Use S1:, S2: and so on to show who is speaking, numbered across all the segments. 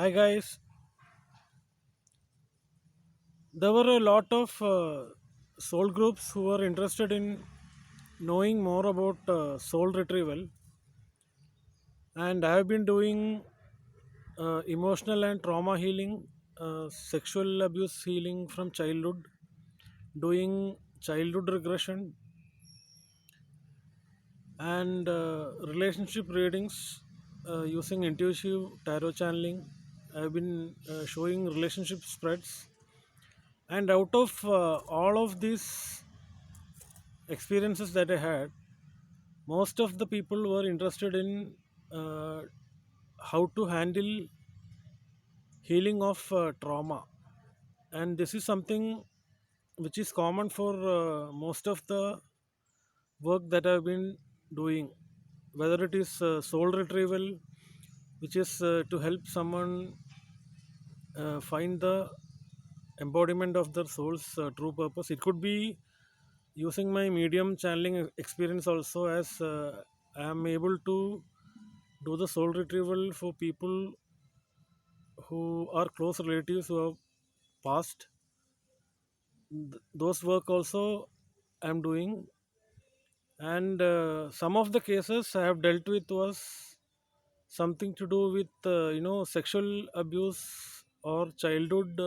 S1: Hi guys, there were a lot of soul groups who were interested in knowing more about soul retrieval, and I have been doing emotional and trauma healing, sexual abuse healing from childhood, doing childhood regression, and relationship readings using intuitive tarot channeling. I've been showing relationship spreads, and out of all of these experiences that I had, most of the people were interested in uh, how to handle healing of trauma, and this is something which is common for most of the work that I've been doing, whether it is soul retrieval, which is to help someone find the embodiment of their soul's true purpose. It could be using my medium channeling experience also, as I am able to do the soul retrieval for people who are close relatives who have passed. Those work also I'm doing, and some of the cases I have dealt with was something to do with sexual abuse or childhood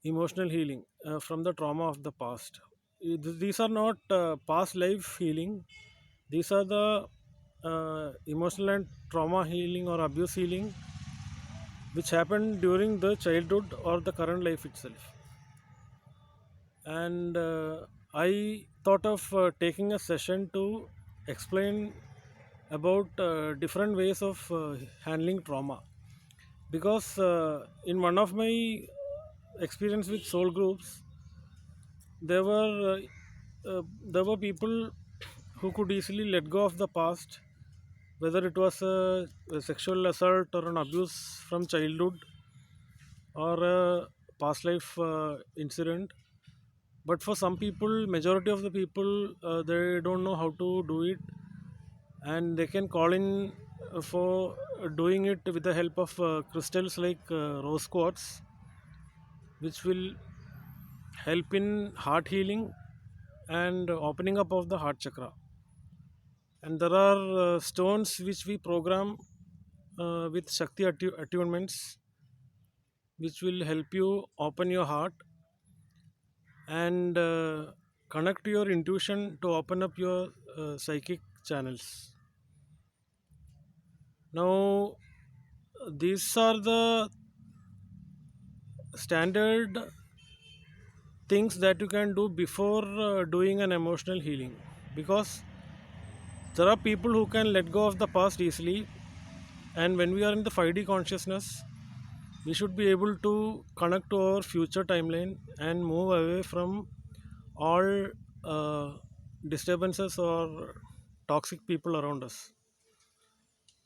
S1: emotional healing from the trauma of the past. These are not past life healing. These are the emotional and trauma healing or abuse healing which happened during the childhood or the current life itself. And I thought of taking a session to explain about different ways of handling trauma, because in one of my experience with soul groups, there were people who could easily let go of the past, whether it was a sexual assault or an abuse from childhood or a past life incident. But for some people, majority of the people, they don't know how to do it, and they can call in for doing it with the help of crystals like rose quartz, which will help in heart healing and opening up of the heart chakra. And there are stones which we program with Shakti attunements, which will help you open your heart and connect to your intuition to open up your psychic channels. Now, these are the standard things that you can do before doing an emotional healing, because there are people who can let go of the past easily, and when we are in the 5D consciousness, we should be able to connect to our future timeline and move away from all disturbances or toxic people around us.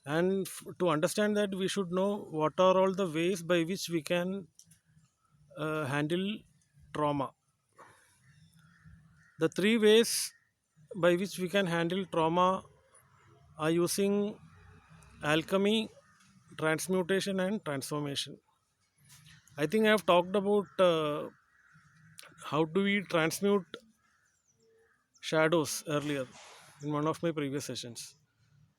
S1: And to understand that, we should know what are all the ways by which we can handle trauma. The three ways by which we can handle trauma are using alchemy, transmutation, and transformation. I think I have talked about how do we transmute shadows earlier in one of my previous sessions.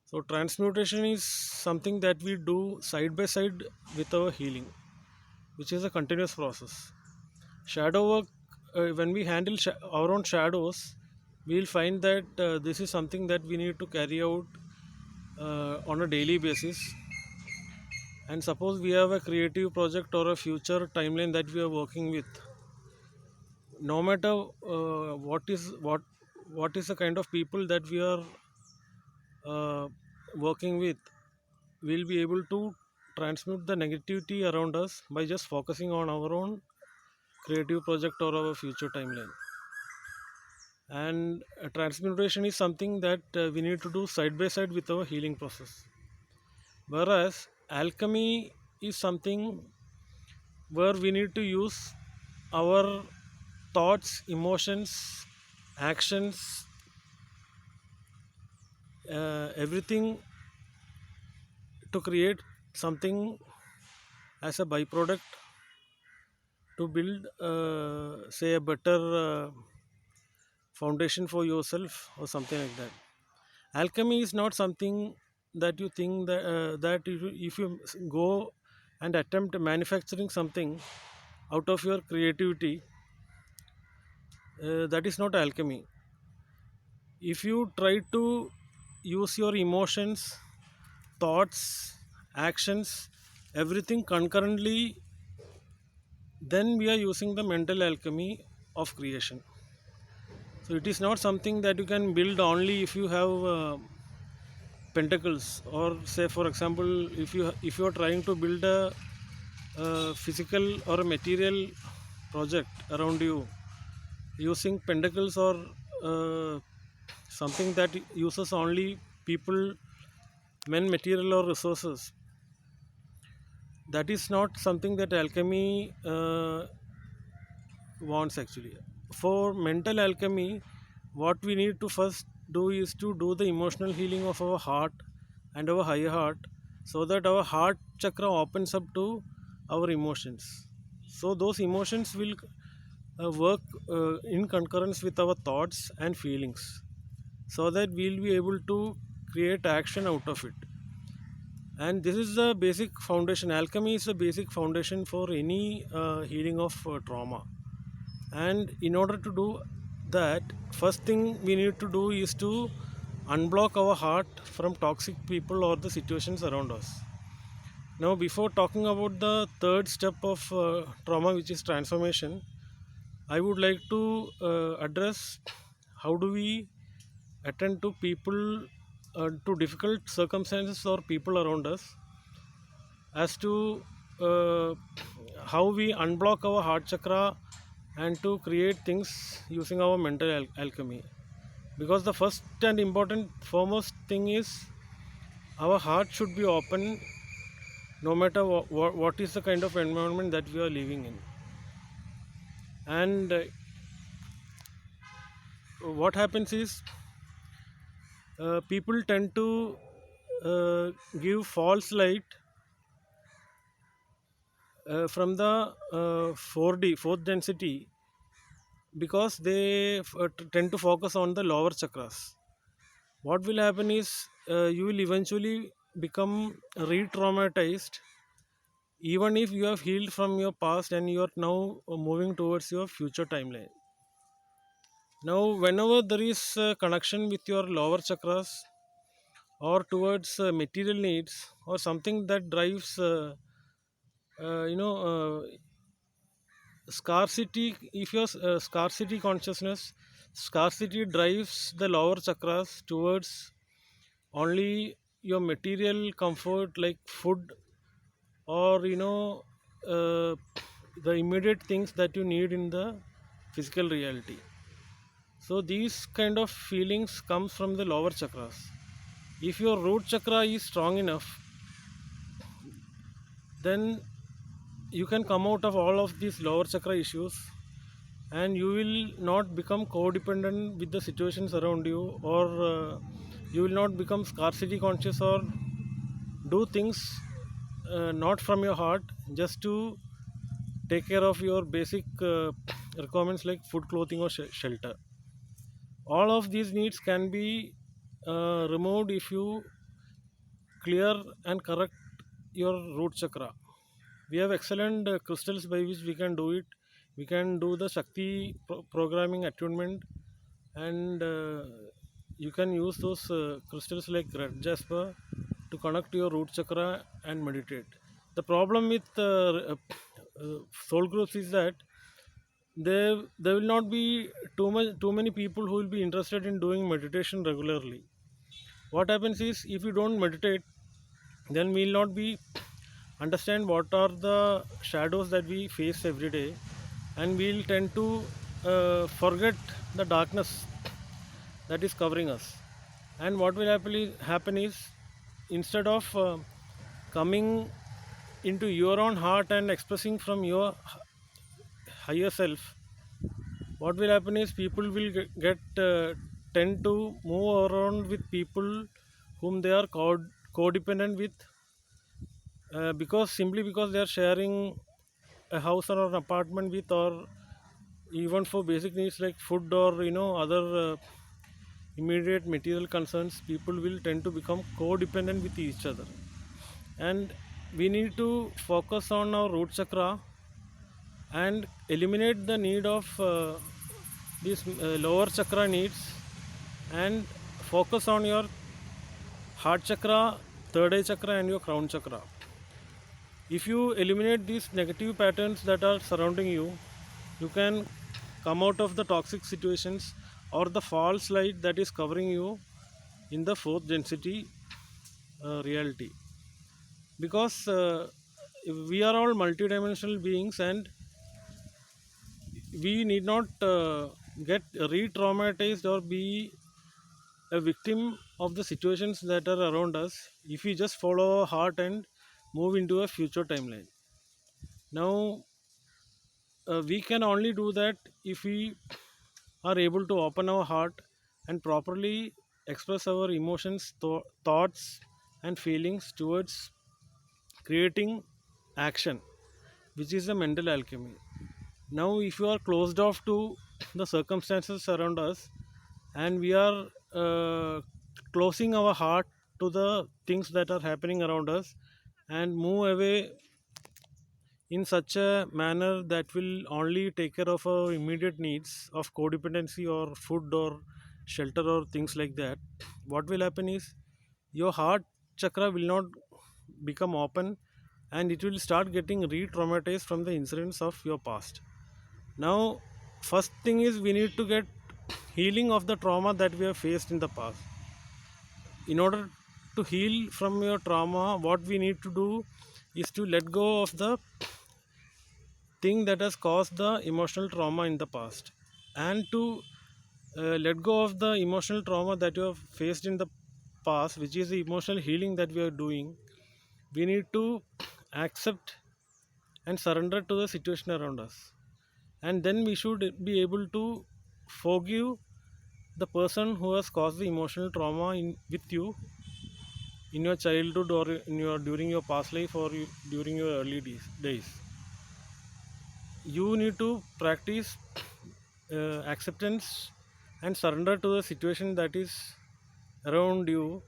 S1: So, transmutation is something that we do side by side with our healing, which is a continuous process. Shadow work, when we handle our own shadows, we'll find that this is something that we need to carry out on a daily basis. And suppose we have a creative project or a future timeline that we are working with, no matter what is the kind of people that we are uh, working with, we'll be able to transmute the negativity around us by just focusing on our own creative project or our future timeline. And transmutation is something that we need to do side by side with our healing process, whereas alchemy is something where we need to use our thoughts, emotions, actions, everything to create something as a byproduct to build, say, a better foundation for yourself or something like that. Alchemy is not something that you think that if you go and attempt manufacturing something out of your creativity, that is not alchemy. If you try to use your emotions, thoughts, actions, everything concurrently, then we are using the mental alchemy of creation. So it is not something that you can build only if you have pentacles, or say for example, if you are trying to build a, physical or a material project around you using pentacles, or uh, something that uses only people, men, material or resources. That is not something that alchemy wants actually. For mental alchemy, what we need to first do is to do the emotional healing of our heart and our higher heart, so that our heart chakra opens up to our emotions. So those emotions will work in concurrence with our thoughts and feelings, so that we'll be able to create action out of it. And this is the basic foundation. Alchemy is the basic foundation for any healing of trauma. And in order to do that, first thing we need to do is to unblock our heart from toxic people or the situations around us. Now, before talking about the third step of trauma, which is transformation, I would like to address how do we attend to people, to difficult circumstances or people around us, as to uh, how we unblock our heart chakra and to create things using our mental alchemy. Because the first and important foremost thing is our heart should be open, no matter what is the kind of environment that we are living in. And what happens is, people tend to give false light from the 4D, fourth density, because they tend to focus on the lower chakras. What will happen is, you will eventually become re-traumatized, even if you have healed from your past and you are now moving towards your future timeline. Now, whenever there is a connection with your lower chakras, or towards material needs, or something that drives uh, you know uh, scarcity, if your scarcity consciousness, scarcity drives the lower chakras towards only your material comfort, like food, or uh, the immediate things that you need in the physical reality. So these kind of feelings comes from the lower chakras. If your root chakra is strong enough, then you can come out of all of these lower chakra issues, and you will not become codependent with the situations around you, or you will not become scarcity conscious, or do things not from your heart, just to take care of your basic requirements like food, clothing or shelter. All of these needs can be removed if you clear and correct your root chakra. We have excellent crystals by which we can do it. We can do the Shakti programming attunement, and you can use those crystals like red jasper to connect your root chakra and meditate. The problem with soul groups is that there will not be too many people who will be interested in doing meditation regularly. What happens is, if you don't meditate, then we will not be understand what are the shadows that we face every day, and we'll tend to forget the darkness that is covering us. And what will happen is, instead of coming into your own heart and expressing from your higher self, what will happen is, people will tend to move around with people whom they are codependent with, because simply because they are sharing a house or an apartment with, or even for basic needs like food or other immediate material concerns, people will tend to become codependent with each other. And we need to focus on our root chakra and eliminate the need of these lower chakra needs, and focus on your heart chakra, third eye chakra, and your crown chakra. If you eliminate these negative patterns that are surrounding you, you can come out of the toxic situations or the false light that is covering you in the fourth density reality. Because we are all multidimensional beings, and we need not get re-traumatized or be a victim of the situations that are around us if we just follow our heart and move into a future timeline. Now, we can only do that if we are able to open our heart and properly express our emotions, thoughts, and feelings towards creating action, which is a mental alchemy. Now, if you are closed off to the circumstances around us, and we are closing our heart to the things that are happening around us, and move away in such a manner that will only take care of our immediate needs of codependency or food or shelter or things like that, what will happen is your heart chakra will not become open, and it will start getting re-traumatized from the incidents of your past. Now, first thing is we need to get healing of the trauma that we have faced in the past. In order to heal from your trauma, what we need to do is to let go of the thing that has caused the emotional trauma in the past, and to let go of the emotional trauma that you have faced in the past, which is the emotional healing that we are doing. We need to accept and surrender to the situation around us, and then we should be able to forgive the person who has caused the emotional trauma with you in your childhood or in your during your past life or during your early days. You need to practice acceptance and surrender to the situation that is around you,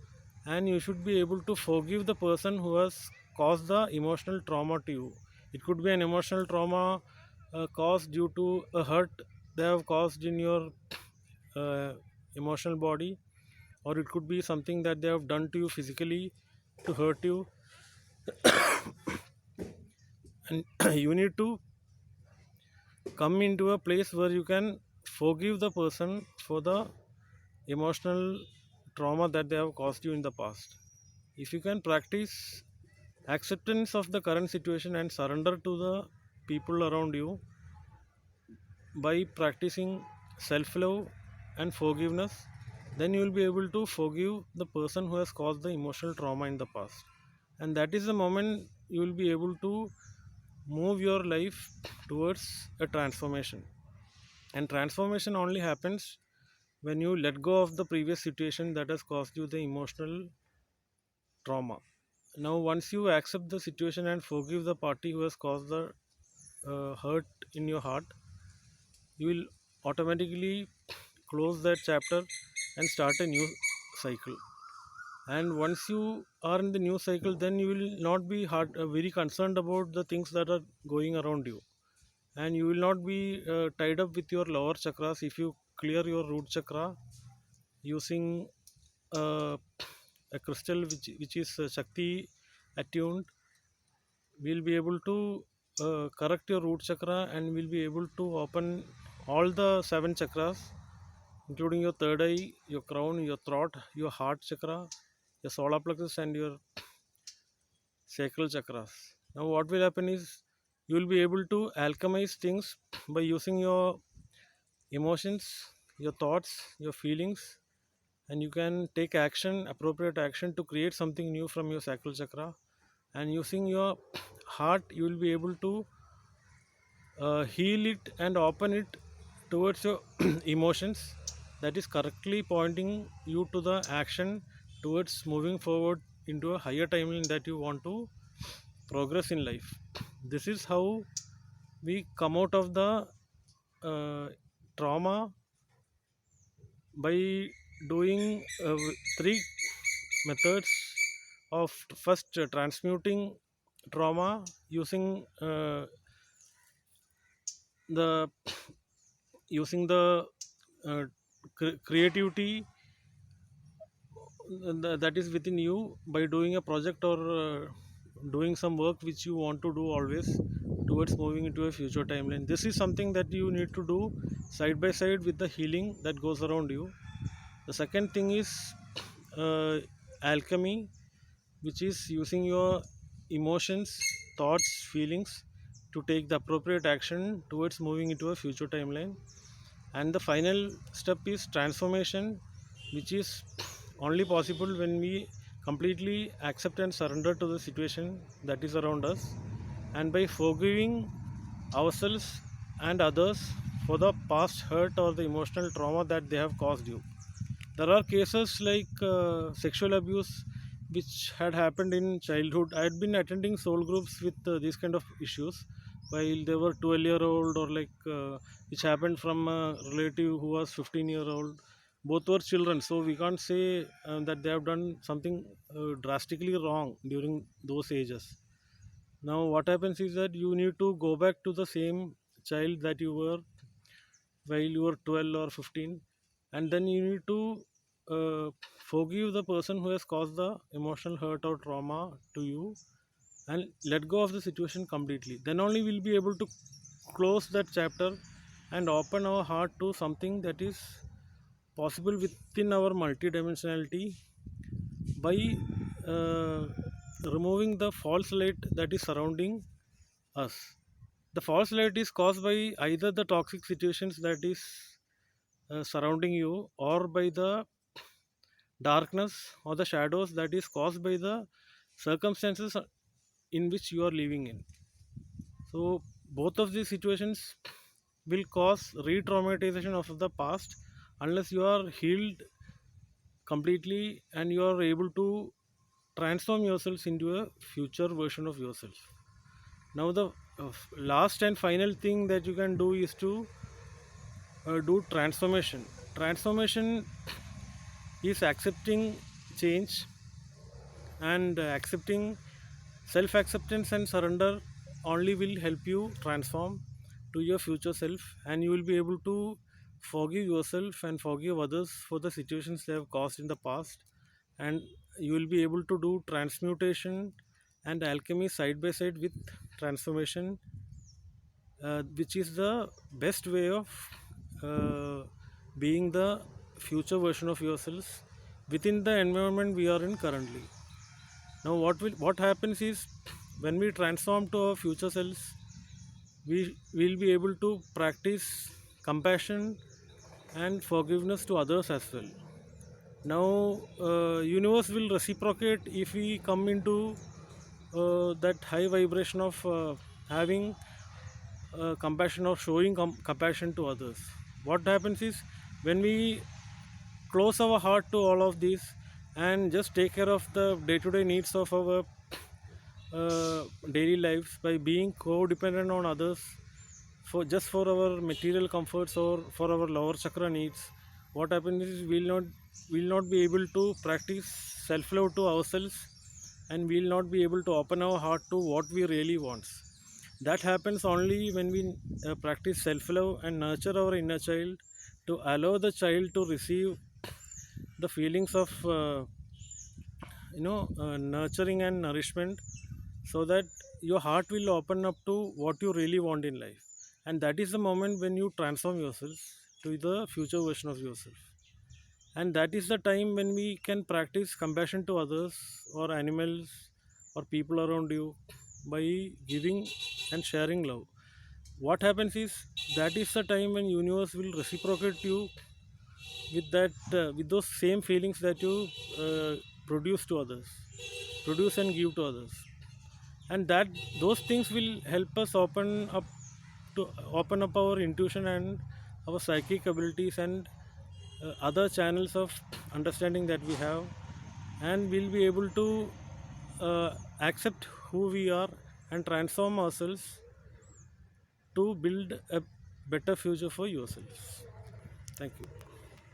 S1: and you should be able to forgive the person who has caused the emotional trauma to you. It could be an emotional trauma caused due to a hurt they have caused in your uh, emotional body, or it could be something that they have done to you physically to hurt you. And you need to come into a place where you can forgive the person for the emotional trauma that they have caused you in the past. If you can practice acceptance of the current situation and surrender to the people around you by practicing self love and forgiveness, then you will be able to forgive the person who has caused the emotional trauma in the past. And that is the moment you will be able to move your life towards a transformation. And transformation only happens when you let go of the previous situation that has caused you the emotional trauma. Now, once you accept the situation and forgive the party who has caused the hurt in your heart, you will automatically close that chapter and start a new cycle. And once you are in the new cycle, then you will not be very concerned about the things that are going around you, and you will not be tied up with your lower chakras. If you clear your root chakra using uh, a crystal which is Shakti attuned, we'll be able to correct your root chakra, and we'll be able to open all the seven chakras, including your third eye, your crown, your throat, your heart chakra, your solar plexus, and your sacral chakras. Now, what will happen is you will be able to alchemize things by using your emotions, your thoughts, your feelings, and you can take action, appropriate action, to create something new from your sacral chakra. And using your heart, you will be able to heal it and open it towards your emotions, that is correctly pointing you to the action towards moving forward into a higher timeline that you want to progress in life. This is how we come out of the trauma by doing three methods of first transmuting trauma using the uh, creativity that is within you by doing a project or doing some work which you want to do always towards moving into a future timeline. This is something that you need to do side by side with the healing that goes around you. The second thing is uh, alchemy, which is using your emotions, thoughts, feelings to take the appropriate action towards moving into a future timeline. And the final step is transformation, which is only possible when we completely accept and surrender to the situation that is around us, and by forgiving ourselves and others for the past hurt or the emotional trauma that they have caused you. There are cases like sexual abuse which had happened in childhood. I had been attending soul groups with these kind of issues while they were 12-year-old, or like which happened from a relative who was 15-year-old. Both were children, so we can't say that they have done something drastically wrong during those ages. Now, what happens is that you need to go back to the same child that you were while you were 12 or 15, and then you need to forgive the person who has caused the emotional hurt or trauma to you, and let go of the situation completely. Then only we'll be able to close that chapter and open our heart to something that is possible within our multidimensionality by uh, removing the false light that is surrounding us. The false light is caused by either the toxic situations that is surrounding you, or by the darkness or the shadows that is caused by the circumstances in which you are living in. So both of these situations will cause re-traumatization of the past unless you are healed completely and you are able to transform yourselves into a future version of yourself. Now the last and final thing that you can do is to do transformation. Transformation is accepting change, and accepting self acceptance and surrender only will help you transform to your future self, and you will be able to forgive yourself and forgive others for the situations they have caused in the past, and you will be able to do transmutation and alchemy side by side with transformation, which is the best way of uh, being the future version of yourselves within the environment we are in currently. Now, what happens is when we transform to our future selves, we will be able to practice compassion and forgiveness to others as well. Now, universe will reciprocate if we come into that high vibration of having compassion or showing compassion to others. What happens is when we close our heart to all of these and just take care of the day-to-day needs of our daily lives by being codependent on others for just for our material comforts or for our lower chakra needs. What happens is we'll not be able to practice self-love to ourselves, and we'll not be able to open our heart to what we really want. That happens only when we practice self-love and nurture our inner child to allow the child to receive the feelings of nurturing and nourishment, so that your heart will open up to what you really want in life, and that is the moment when you transform yourself to the future version of yourself. And that is the time when we can practice compassion to others or animals or people around you by giving and sharing love. What happens is that is the time when universe will reciprocate you with that with those same feelings that you produce to others, produce and give to others, and that those things will help us open up our intuition and our psychic abilities and other channels of understanding that we have, and we'll be able to uh, accept who we are and transform ourselves to build a better future for yourselves. Thank you.